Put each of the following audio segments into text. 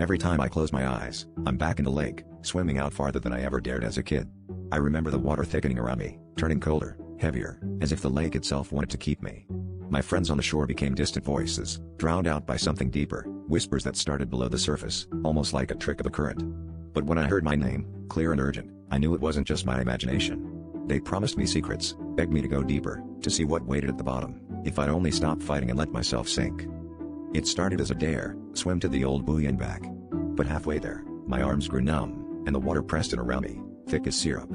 Every time I close my eyes, I'm back in the lake, swimming out farther than I ever dared as a kid. I remember the water thickening around me, turning colder, heavier, as if the lake itself wanted to keep me. My friends on the shore became distant voices, drowned out by something deeper, whispers that started below the surface, almost like a trick of the current. But when I heard my name, clear and urgent, I knew it wasn't just my imagination. They promised me secrets, begged me to go deeper, to see what waited at the bottom, if I'd only stop fighting and let myself sink. It started as a dare, swim to the old buoy and back. But halfway there, my arms grew numb, and the water pressed in around me, thick as syrup.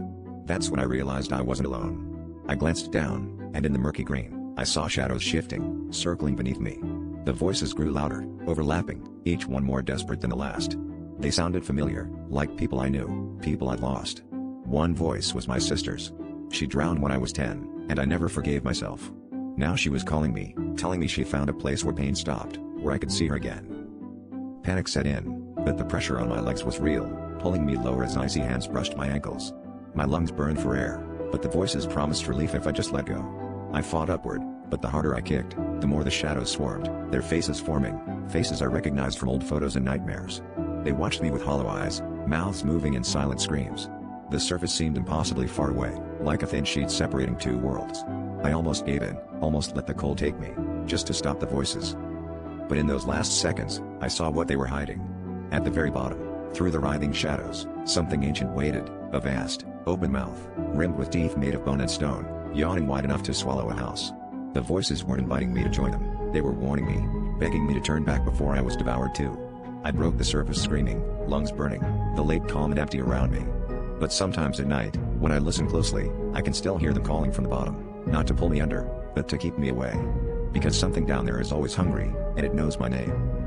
That's when I realized I wasn't alone. I glanced down, and in the murky green, I saw shadows shifting, circling beneath me. The voices grew louder, overlapping, each one more desperate than the last. They sounded familiar, like people I knew, people I'd lost. One voice was my sister's. She drowned when I was 10, and I never forgave myself. Now she was calling me, telling me she found a place where pain stopped, where I could see her again. Panic set in, but the pressure on my legs was real, pulling me lower as icy hands brushed my ankles. My lungs burned for air, but the voices promised relief if I just let go. I fought upward, but the harder I kicked, the more the shadows swarmed, their faces forming, faces I recognized from old photos and nightmares. They watched me with hollow eyes, mouths moving in silent screams. The surface seemed impossibly far away, like a thin sheet separating two worlds. I almost gave in, almost let the cold take me, just to stop the voices. But in those last seconds, I saw what they were hiding. At the very bottom, through the writhing shadows, something ancient waited, a vast, open mouth, rimmed with teeth made of bone and stone, yawning wide enough to swallow a house. The voices weren't inviting me to join them, they were warning me, begging me to turn back before I was devoured too. I broke the surface screaming, lungs burning, the lake calm and empty around me. But sometimes at night, when I listen closely, I can still hear them calling from the bottom, not to pull me under, but to keep me away. Because something down there is always hungry, and it knows my name.